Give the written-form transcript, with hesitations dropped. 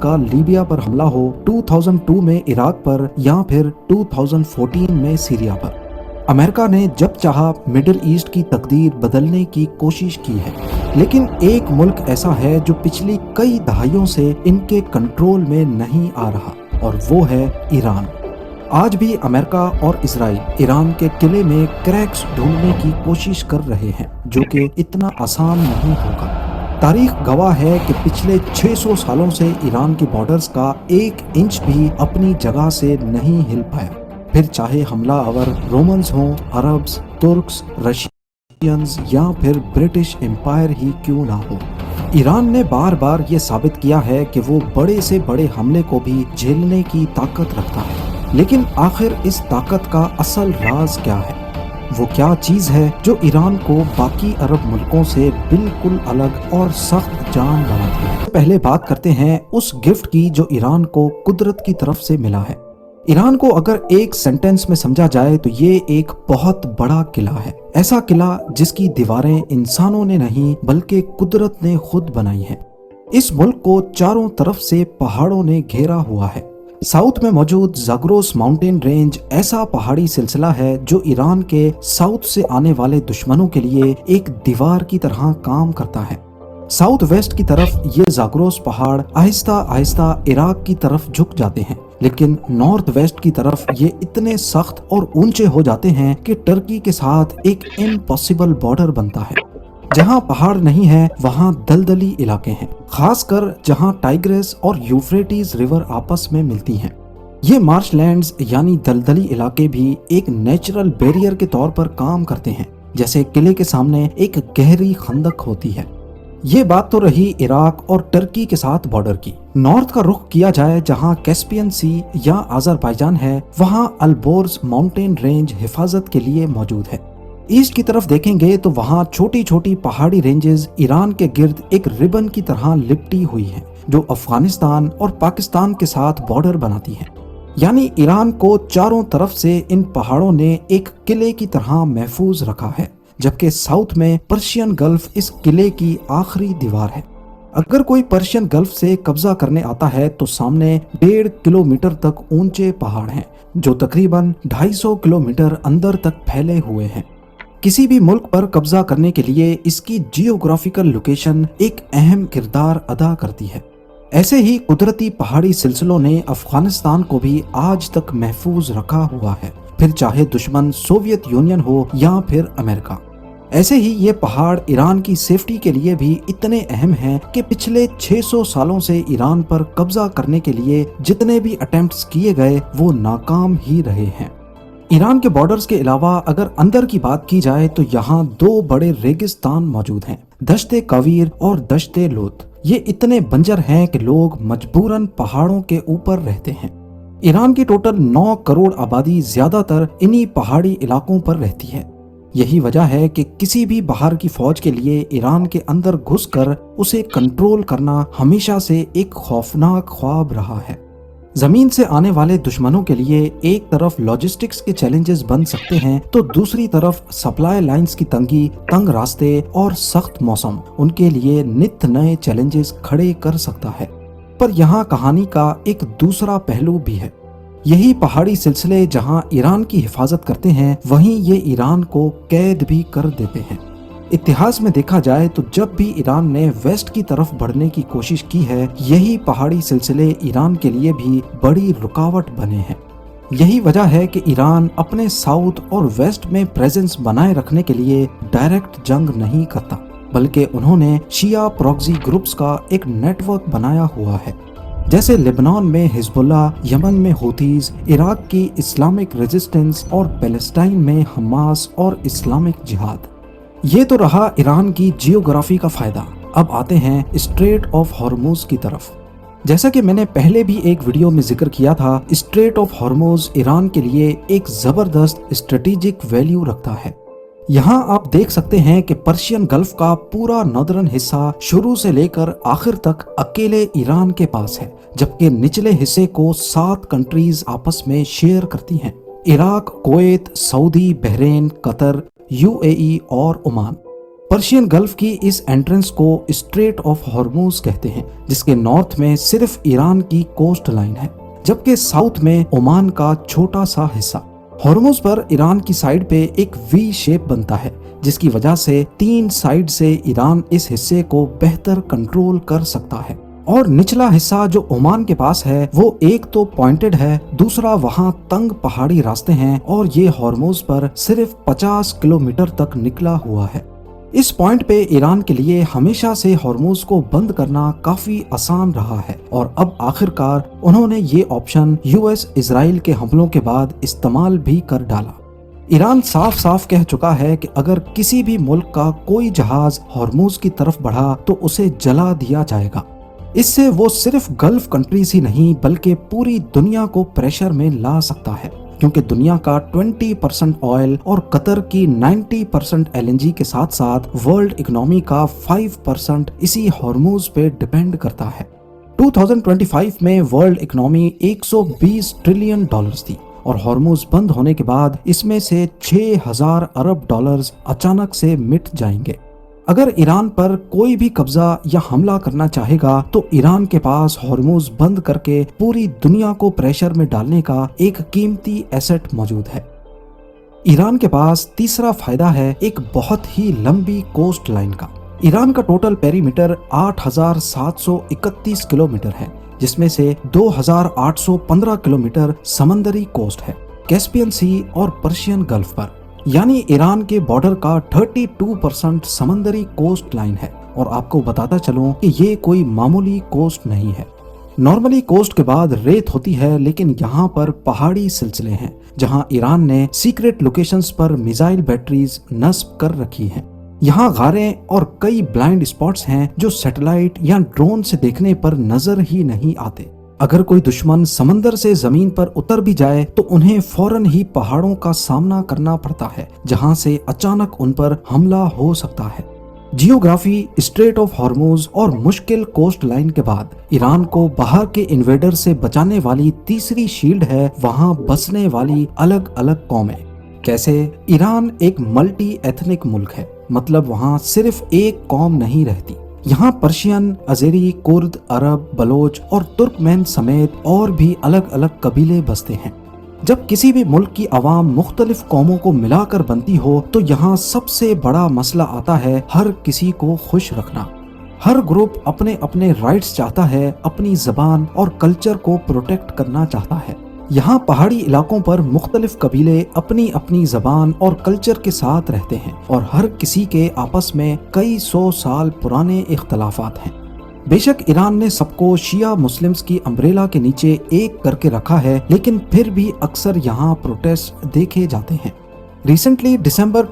का लीबिया पर हमला हो, 2002 में इराक पर या फिर 2014 में सीरिया पर, अमेरिका ने जब चाहा मिडिल ईस्ट की तकदीर बदलने की कोशिश की है। लेकिन एक मुल्क ऐसा है जो पिछली कई दहाइयों से इनके कंट्रोल में नहीं आ रहा, और वो है ईरान। आज भी अमेरिका और इजराइल ईरान के किले में क्रैक्स ढूंढने की कोशिश कर रहे हैं, जो कि इतना आसान नहीं होगा। तारीख गवाह है कि पिछले 600 सालों से ईरान के बॉर्डर्स का 1 इंच भी अपनी जगह से नहीं हिल पाया, फिर चाहे हमलावर रोमन्स हों, अरब्स, तुर्क्स, रशियंस या फिर ब्रिटिश एम्पायर ही क्यों ना हो। ईरान ने बार बार ये साबित किया है कि वो बड़े से बड़े हमले को भी झेलने की ताकत रखता है। लेकिन आखिर इस ताकत का असल राज क्या है? वो क्या चीज है जो ईरान को बाकी अरब मुल्कों से बिल्कुल अलग और सख्त जान बनाती है? पहले बात करते हैं उस गिफ्ट की जो ईरान को कुदरत की तरफ से मिला है। ईरान को अगर एक सेंटेंस में समझा जाए तो ये एक बहुत बड़ा किला है। ऐसा किला जिसकी दीवारें इंसानों ने नहीं बल्कि कुदरत ने खुद बनाई हैं। इस मुल्क को चारों तरफ से पहाड़ों ने घेरा हुआ है। साउथ में मौजूद ज़ाग्रोस माउंटेन रेंज ऐसा पहाड़ी सिलसिला है जो ईरान के साउथ से आने वाले दुश्मनों के लिए एक दीवार की तरह काम करता है। साउथ वेस्ट की तरफ ये ज़ाग्रोस पहाड़ आहिस्ता आहिस्ता इराक की तरफ झुक जाते हैं, लेकिन नॉर्थ वेस्ट की तरफ ये इतने सख्त और ऊंचे हो जाते हैं कि टर्की के साथ एक इम्पॉसिबल बॉर्डर बनता है। जहां पहाड़ नहीं है वहां दलदली इलाके हैं, खासकर जहां टाइग्रेस और यूफ्रेटिस रिवर आपस में मिलती हैं। ये मार्शलैंड्स यानी दलदली इलाके भी एक नेचुरल बैरियर के तौर पर काम करते हैं, जैसे किले के सामने एक गहरी खंदक होती है। ये बात तो रही इराक और टर्की के साथ बॉर्डर की। नॉर्थ का रुख किया जाए जहां कैस्पियन सी या अजरबैजान है, वहां अल्बोर्ज माउंटेन रेंज हिफाजत के लिए मौजूद है। ईस्ट की तरफ देखेंगे तो वहां छोटी छोटी पहाड़ी रेंजेस ईरान के गिर्द एक रिबन की तरह लिपटी हुई हैं, जो अफगानिस्तान और पाकिस्तान के साथ बॉर्डर बनाती हैं। यानी ईरान को चारों तरफ से इन पहाड़ों ने एक किले की तरह महफूज रखा है, जबकि साउथ में पर्शियन गल्फ इस किले की आखिरी दीवार है। अगर कोई पर्शियन गल्फ से कब्जा करने आता है तो सामने 1.5 किलोमीटर तक ऊंचे पहाड़ हैं, जो तकरीबन 250 किलोमीटर अंदर तक फैले हुए हैं। किसी भी मुल्क पर कब्जा करने के लिए इसकी जियोग्राफिकल लोकेशन एक अहम किरदार अदा करती है। ऐसे ही कुदरती पहाड़ी सिलसिलों ने अफगानिस्तान को भी आज तक महफूज रखा हुआ है, फिर चाहे दुश्मन सोवियत यूनियन हो या फिर अमेरिका। ऐसे ही ये पहाड़ ईरान की सेफ्टी के लिए भी इतने अहम हैं कि पिछले 600 सालों से ईरान पर कब्जा करने के लिए जितने भी अटेम्प्ट्स किए गए वो नाकाम ही रहे हैं। ईरान के बॉर्डर्स के अलावा अगर अंदर की बात की जाए तो यहाँ 2 बड़े रेगिस्तान मौजूद हैं, दश्ते कावीर और दश्ते लोत। ये इतने बंजर हैं कि लोग मजबूरन पहाड़ों के ऊपर रहते हैं। ईरान की टोटल 9 करोड़ आबादी ज्यादातर इन्हीं पहाड़ी इलाकों पर रहती है। यही वजह है कि किसी भी बाहर की फौज के लिए ईरान के अंदर घुसकर उसे कंट्रोल करना हमेशा से एक खौफनाक ख्वाब रहा है। जमीन से आने वाले दुश्मनों के लिए एक तरफ लॉजिस्टिक्स के चैलेंजेस बन सकते हैं तो दूसरी तरफ सप्लाई लाइंस की तंगी, तंग रास्ते और सख्त मौसम उनके लिए नित नए चैलेंजेस खड़े कर सकता है। पर यहाँ कहानी का एक दूसरा पहलू भी है। यही पहाड़ी सिलसिले जहां ईरान की हिफाजत करते हैं, वहीं ये ईरान को कैद भी कर देते हैं। इतिहास में देखा जाए तो जब भी ईरान ने वेस्ट की तरफ बढ़ने की कोशिश की है, यही पहाड़ी सिलसिले ईरान के लिए भी बड़ी रुकावट बने हैं। यही वजह है कि ईरान अपने साउथ और वेस्ट में प्रेजेंस बनाए रखने के लिए डायरेक्ट जंग नहीं करता, बल्कि उन्होंने शिया प्रॉक्सी ग्रुप्स का एक नेटवर्क बनाया हुआ है, जैसे लेबनान में हिजबुल्लाह, यमन में हूथीज, इराक की इस्लामिक रेजिस्टेंस और पैलेस्टाइन में हमास और इस्लामिक जिहाद। ये तो रहा ईरान की जियोग्राफी का फायदा। अब आते हैं स्ट्रेट ऑफ हॉर्मुज की तरफ। जैसा कि मैंने पहले भी एक वीडियो में जिक्र किया था, स्ट्रेट ऑफ हॉर्मुज ईरान के लिए एक जबरदस्त स्ट्रेटेजिक वैल्यू रखता है। यहाँ आप देख सकते हैं कि पर्शियन गल्फ का पूरा नॉर्दर्न हिस्सा शुरू से लेकर आखिर तक अकेले ईरान के पास है, जबकि निचले हिस्से को 7 कंट्रीज आपस में शेयर करती हैं: Iraq, Kuwait, Saudi, Bahrain, Qatar, UAE और ओमान। पर्शियन गल्फ की इस एंट्रेंस को स्ट्रेट ऑफ हॉर्मूज कहते हैं, जिसके नॉर्थ में सिर्फ ईरान की कोस्ट लाइन है, जबकि साउथ में ओमान का छोटा सा हिस्सा। हॉर्मूज पर ईरान की साइड पे एक वी शेप बनता है, जिसकी वजह से 3 साइड से ईरान इस हिस्से को बेहतर कंट्रोल कर सकता है। और निचला हिस्सा जो ओमान के पास है वो एक तो पॉइंटेड है, दूसरा वहाँ तंग पहाड़ी रास्ते हैं और ये हॉर्मूज पर सिर्फ 50 किलोमीटर तक निकला हुआ है। इस पॉइंट पे ईरान के लिए हमेशा से हॉर्मूज को बंद करना काफी आसान रहा है और अब आखिरकार उन्होंने ये ऑप्शन यूएस इजराइल के हमलों के बाद इस्तेमाल भी कर डाला। ईरान साफ साफ कह चुका है कि अगर किसी भी मुल्क का कोई जहाज हॉर्मूज की तरफ बढ़ा तो उसे जला दिया जाएगा। इससे वो सिर्फ गल्फ कंट्रीज ही नहीं बल्कि पूरी दुनिया को प्रेशर में ला सकता है, क्योंकि दुनिया का 20% ऑयल और कतर की 90% एलएनजी के साथ साथ वर्ल्ड इकोनॉमी का 5% इसी हॉर्मूज पे डिपेंड करता है। 2025 में वर्ल्ड इकोनॉमी 120 ट्रिलियन डॉलर्स थी और हॉर्मूज बंद होने के बाद इसमें से 6000 अरब डॉलर्स अचानक से मिट जाएंगे। अगर ईरान पर कोई भी कब्जा या हमला करना चाहेगा तो ईरान के पास हॉर्मूज बंद करके पूरी दुनिया को प्रेशर में डालने का एक कीमती एसेट मौजूद है। ईरान के पास तीसरा फायदा है एक बहुत ही लंबी कोस्ट लाइन का। ईरान का टोटल पेरीमीटर 8731 किलोमीटर है, जिसमें से 2815 किलोमीटर समंदरी कोस्ट है, कैस्पियन सी और पर्शियन गल्फ पर। यानी ईरान के बॉर्डर का 32% समंदरी कोस्ट लाइन है। और आपको बताता चलूं कि ये कोई मामूली कोस्ट नहीं है। नॉर्मली कोस्ट के बाद रेत होती है, लेकिन यहाँ पर पहाड़ी सिलसिले हैं जहाँ ईरान ने सीक्रेट लोकेशंस पर मिसाइल बैटरीज नस्ब कर रखी हैं। यहाँ गारें और कई ब्लाइंड स्पॉट्स हैं जो सैटेलाइट या ड्रोन से देखने पर नजर ही नहीं आते। अगर कोई दुश्मन समंदर से जमीन पर उतर भी जाए तो उन्हें फौरन ही पहाड़ों का सामना करना पड़ता है, जहां से अचानक उन पर हमला हो सकता है। जियोग्राफी, स्ट्रेट ऑफ हॉर्मूज और मुश्किल कोस्ट लाइन के बाद ईरान को बाहर के इन्वेडर से बचाने वाली तीसरी शील्ड है वहां बसने वाली अलग अलग कौमें। कैसे? ईरान एक मल्टी एथनिक मुल्क है, मतलब वहाँ सिर्फ एक कौम नहीं रहती। यहाँ पर्शियन, अजेरी, कुर्द, अरब, बलोच और तुर्कमेन समेत और भी अलग अलग कबीले बसते हैं। जब किसी भी मुल्क की आवाम मुख्तलिफ कौमों को मिलाकर बनती हो तो यहाँ सबसे बड़ा मसला आता है हर किसी को खुश रखना। हर ग्रुप अपने अपने राइट्स चाहता है, अपनी जबान और कल्चर को प्रोटेक्ट करना चाहता है। यहाँ पहाड़ी इलाकों पर मुख्तलिफ कबीले अपनी अपनी जबान और कल्चर के साथ रहते हैं और हर किसी के आपस में कई 100 साल पुराने इख्तलाफात हैं। बेशक ईरान ने सबको शिया मुस्लिम्स की अम्ब्रेला के नीचे एक करके रखा है, लेकिन फिर भी अक्सर यहाँ प्रोटेस्ट देखे जाते हैं। रिसेंटली दिसंबर